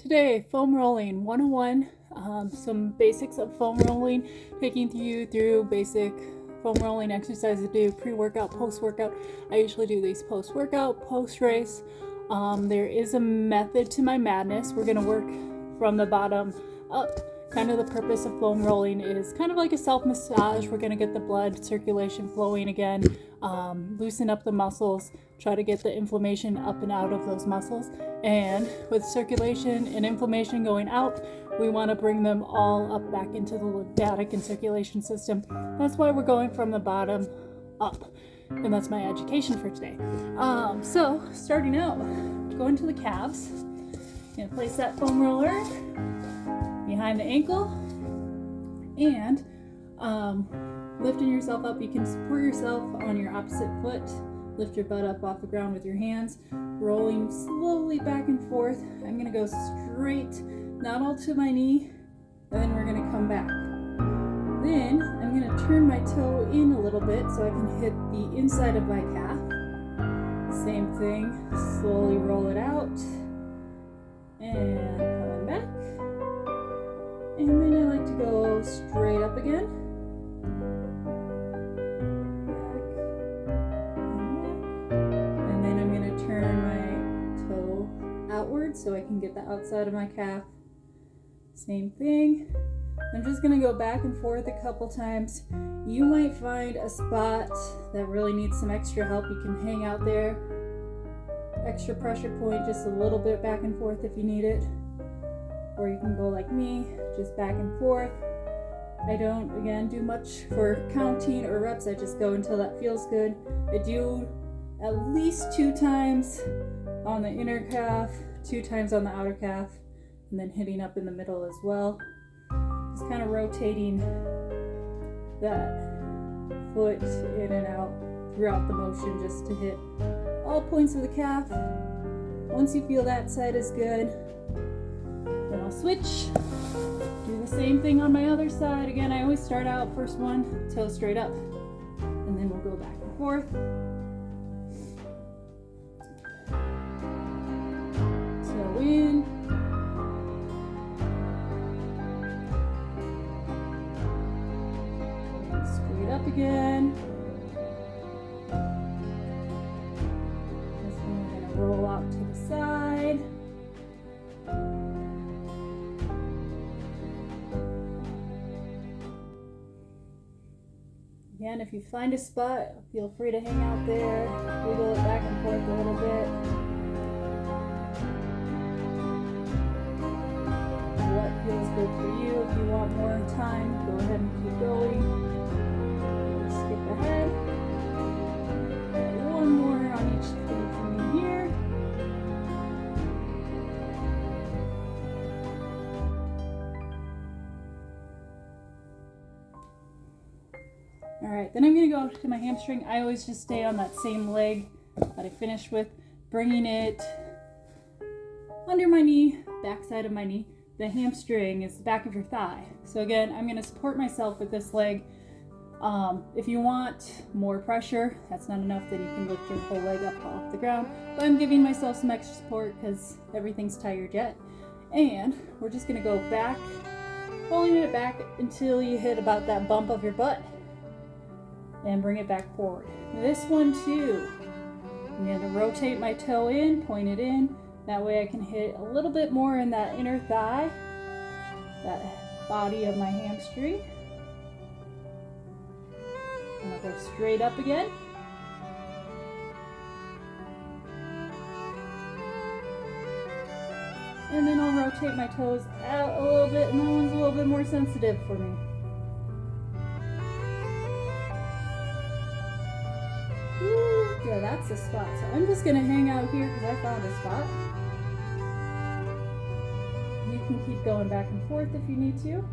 Today, foam rolling 101, some basics of foam rolling, taking you through basic foam rolling exercises to do pre-workout, post-workout. I usually do these post-workout, post-race. There is a method to my madness. We're going to work from the bottom up. Kind of the purpose of foam rolling is kind of like a self-massage. We're going to get the blood circulation flowing again, loosen up the muscles, try to get the inflammation up and out of those muscles. And with circulation and inflammation going out, we want to bring them all up back into the lymphatic and circulation system. That's why we're going from the bottom up. And that's my education for today. So starting out, going to the calves. You're going to place that foam roller behind the ankle and lifting yourself up. You can support yourself on your opposite foot. Lift your butt up off the ground with your hands, rolling slowly back and forth. I'm going to go straight, not all to my knee, and then we're going to come back. Then I'm going to turn my toe in a little bit so I can hit the inside of my calf. Same thing, slowly roll it out and coming back. And then I like to go straight up again. So I can get the outside of my calf. Same thing. I'm just going to go back and forth a couple times. You might find a spot that really needs some extra help. You can hang out there. Extra pressure point, just a little bit back and forth if you need it. Or you can go like me, just back and forth. I don't, again, do much for counting or reps. I just go until that feels good. I do at least 2 times on the inner calf, 2 times on the outer calf, and then hitting up in the middle as well. Just kind of rotating that foot in and out throughout the motion just to hit all points of the calf. Once you feel that side is good, then I'll switch. Do the same thing on my other side. Again, I always start out first one, toe straight up, and then we'll go back and forth. In. Straight up again. This one we're going to roll out to the side. Again, if you find a spot, feel free to hang out there, wiggle it back and forth a little bit. Feels good for you. If you want more time, go ahead and keep going. Skip ahead. One more on each thing for me here. Alright, then I'm going to go to my hamstring. I always just stay on that same leg that I finished with, bringing it under my knee, backside of my knee. The hamstring is the back of your thigh. So again, I'm going to support myself with this leg. If you want more pressure, that's not enough that you can lift your whole leg up off the ground. But I'm giving myself some extra support because everything's tired yet. And we're just going to go back, pulling it back until you hit about that bump of your butt. And bring it back forward. This one too, I'm going to rotate my toe in, point it in. That way I can hit a little bit more in that inner thigh, that body of my hamstring. And I'll go straight up again. And then I'll rotate my toes out a little bit, and that one's a little bit more sensitive for me. Woo, yeah, that's the spot. So I'm just going to hang out here because I found a spot. You can keep going back and forth if you need to.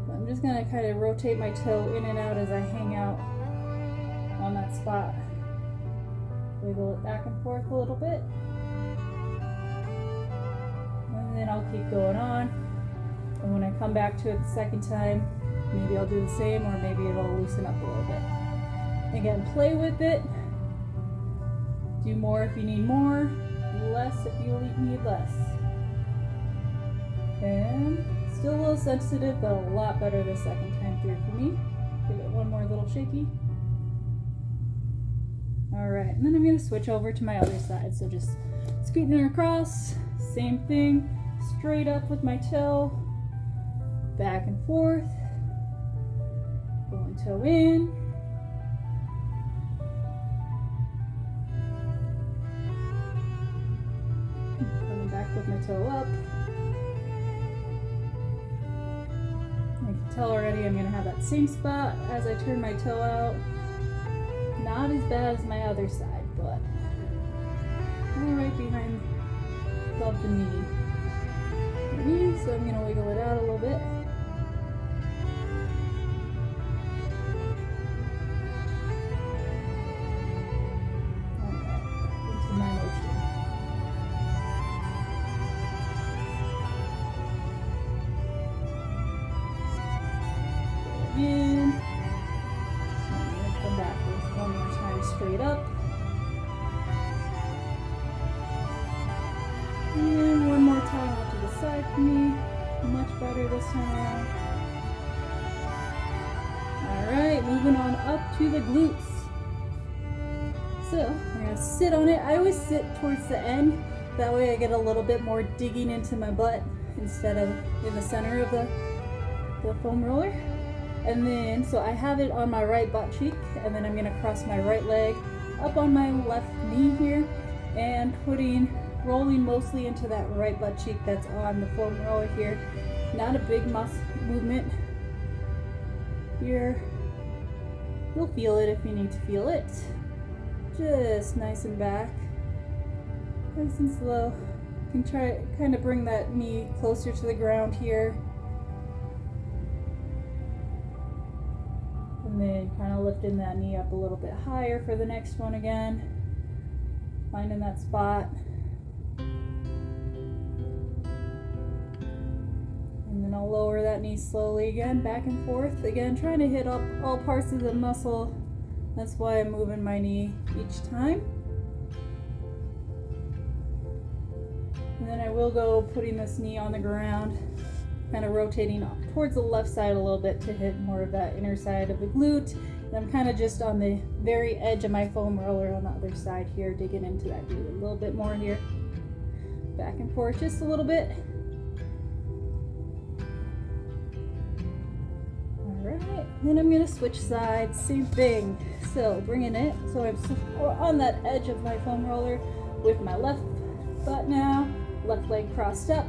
But I'm just going to kind of rotate my toe in and out as I hang out on that spot. Wiggle it back and forth a little bit. And then I'll keep going on. And when I come back to it the second time, maybe I'll do the same, or maybe it'll loosen up a little bit. Again, play with it. Do more if you need more, less if you need less. And still a little sensitive, but a lot better the second time through for me. Give it one more little shaky. All right, and then I'm gonna switch over to my other side. So just scooting across, same thing, straight up with my toe, back and forth, going toe in, coming back with my toe up. You can tell already I'm gonna have that same spot as I turn my toe out. Not as bad as my other side, but right behind above the knee. So I'm gonna wiggle it out a little bit. Alright, into my motion. Go in. I'm gonna come back with one more time straight up. And one more time out to the side for me. Much better this time around. Alright, moving on up to the glutes. So, we're going to sit on it. I always sit towards the end. That way I get a little bit more digging into my butt instead of in the center of the foam roller. And then, so I have it on my right butt cheek, and then I'm going to cross my right leg up on my left knee here, and rolling mostly into that right butt cheek that's on the foam roller here. Not a big muscle movement here. You'll feel it if you need to feel it. Just nice and back, nice and slow. You can try kind of bring that knee closer to the ground here, and then kind of lifting that knee up a little bit higher for the next one again, finding that spot. And then I'll lower that knee slowly again, back and forth. Again, trying to hit up all parts of the muscle. That's why I'm moving my knee each time. And then I will go putting this knee on the ground, kind of rotating towards the left side a little bit to hit more of that inner side of the glute. And I'm kind of just on the very edge of my foam roller on the other side here, digging into that glute a little bit more here. Back and forth just a little bit. Alright, then I'm going to switch sides, same thing. So bringing it, so I'm on that edge of my foam roller with my left butt now, left leg crossed up,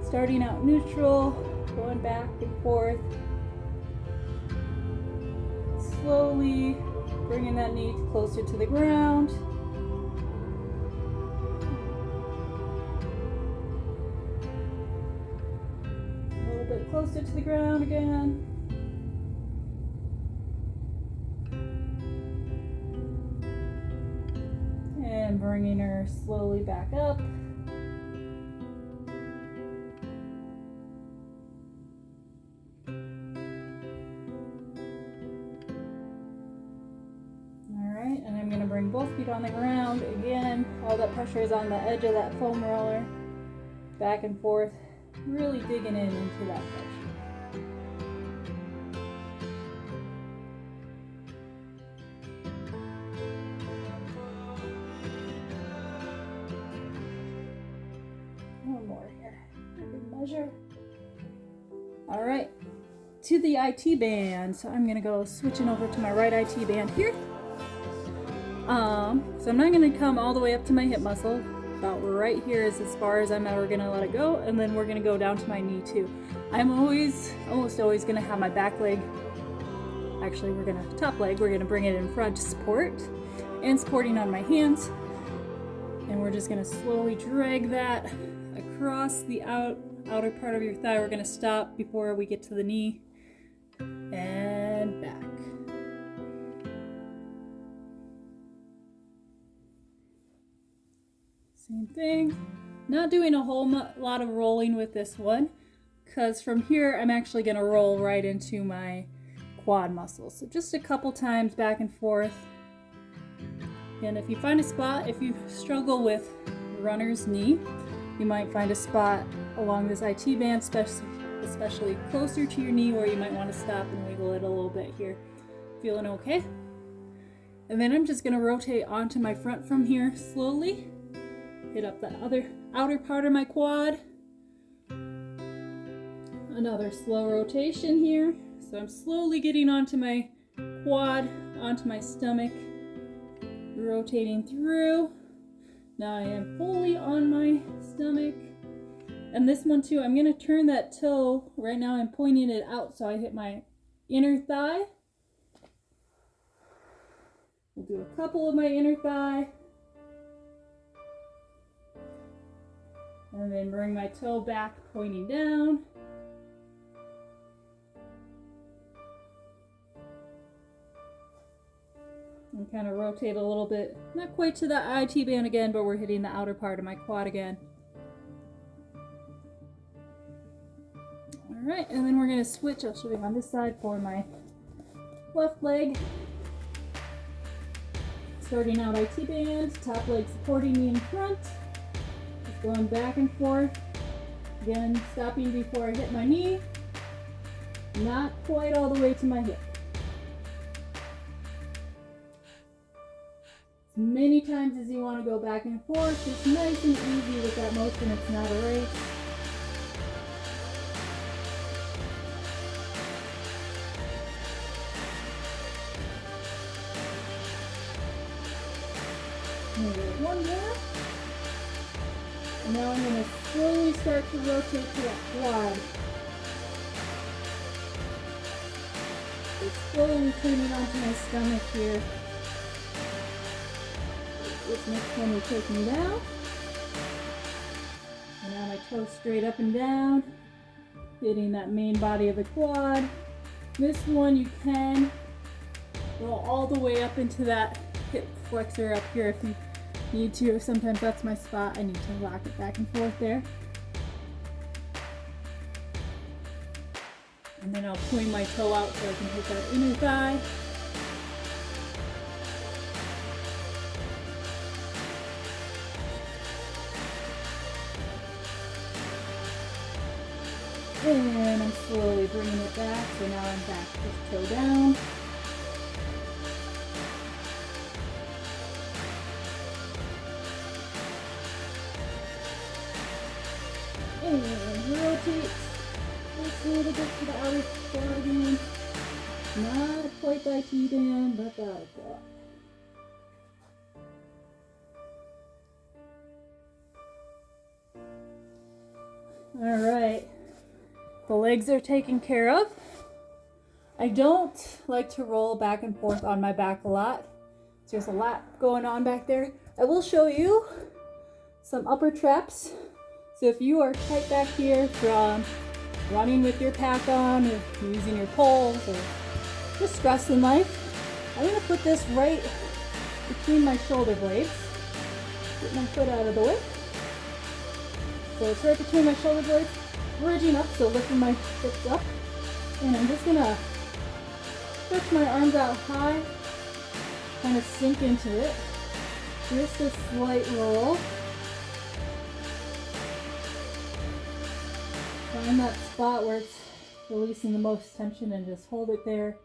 starting out neutral, going back and forth, slowly bringing that knee closer to the ground. A little bit closer to the ground again. And bringing her slowly back up. Alright, and I'm going to bring both feet on the ground. Again, all that pressure is on the edge of that foam roller. Back and forth, really digging into that pressure. One more here. Measure. All right, to the IT band. So I'm gonna go switching over to my right IT band here. So I'm not gonna come all the way up to my hip muscle. About right here is as far as I'm ever gonna let it go, and then we're gonna go down to my knee too. I'm almost always gonna have my back leg. Actually, top leg. We're gonna bring it in front to support, and supporting on my hands. And we're just gonna slowly drag that across the outer part of your thigh. We're going to stop before we get to the knee and back. Same thing. Not doing a whole lot of rolling with this one, because from here I'm actually going to roll right into my quad muscles. So just a couple times back and forth. And if you find a spot, if you struggle with runner's knee, You might find a spot along this IT band, especially closer to your knee, where you might want to stop and wiggle it a little bit here. Feeling okay? And then I'm just going to rotate onto my front from here slowly. Hit up the outer part of my quad. Another slow rotation here. So I'm slowly getting onto my quad, onto my stomach, rotating through. Now I am fully on my stomach. And this one too, I'm going to turn that toe. Right now I'm pointing it out so I hit my inner thigh. We'll do a couple of my inner thigh. And then bring my toe back, pointing down. And kind of rotate a little bit, not quite to the IT band again, but we're hitting the outer part of my quad again. All right, and then we're going to switch. I'll show you on this side for my left leg. Starting out IT band, top leg supporting me in front. Just going back and forth. Again, stopping before I hit my knee. Not quite all the way to my hip. As many times as you want to go back and forth. Just nice and easy with that motion. It's not a race. One more. And now I'm going to slowly start to rotate to that quad. So slowly turning onto my stomach here. This next one will take me down. And now my toes straight up and down, hitting that main body of the quad. This one you can go all the way up into that hip flexor up here if you need to. Sometimes that's my spot. I need to lock it back and forth there. And then I'll point my toe out so I can hit that inner thigh. And I'm slowly bringing it back. So now I'm back, just toe down. And rotate just a little bit to the outer quad again. Not quite the IT band, but the outer quad. Alright, the legs are taken care of. I don't like to roll back and forth on my back a lot. There's a lot going on back there. I will show you some upper traps. So if you are tight back here from running with your pack on, or using your poles, or just stress in life, I'm going to put this right between my shoulder blades. Get my foot out of the way. So it's right between my shoulder blades, bridging up, so lifting my hips up. And I'm just going to stretch my arms out high, kind of sink into it. Just a slight roll. Find that spot where it's releasing the most tension and just hold it there.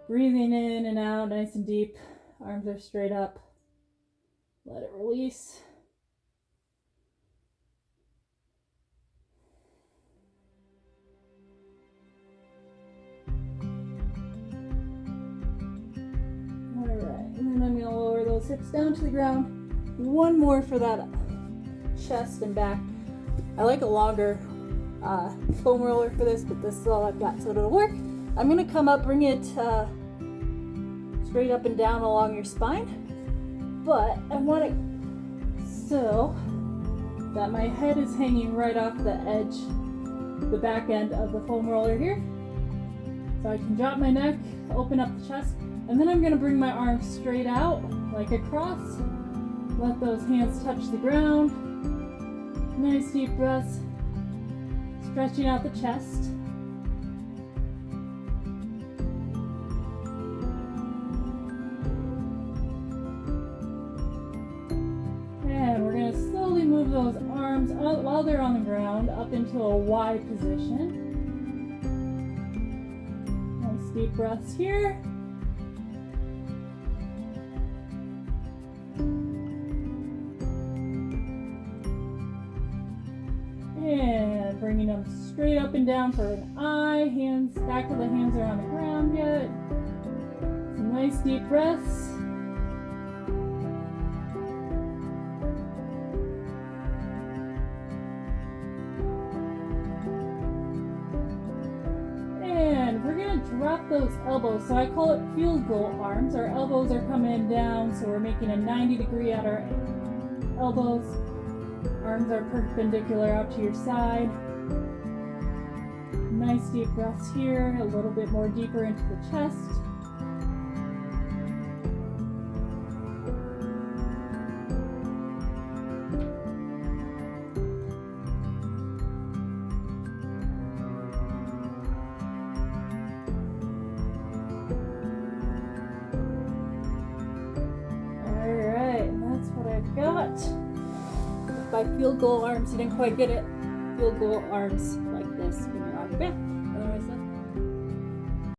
Breathing in and out, nice and deep. Arms are straight up. Let it release. Alright, and then I'm going to lower those hips down to the ground. One more for that chest and back. I like a longer foam roller for this, but this is all I've got, so it'll work. I'm going to come up, bring it straight up and down along your spine, but I want it so that my head is hanging right off the edge, the back end of the foam roller here. So I can drop my neck, open up the chest, and then I'm going to bring my arms straight out, like a cross. Let those hands touch the ground. Nice deep breaths. Stretching out the chest. And we're going to slowly move those arms while they're on the ground up into a Y position. Nice deep breaths here. And bringing them straight up and down for an I. Hands, back of the hands are on the ground yet. Some nice deep breaths. And we're gonna drop those elbows. So I call it field goal arms. Our elbows are coming down, so we're making a 90-degree at our elbows. Arms are perpendicular out to your side. Nice deep breaths here, a little bit more deeper into the chest. Alright, and that's what I've got. By field goal arms, you didn't quite get it. Field goal arms like this when you're on your back. Otherwise,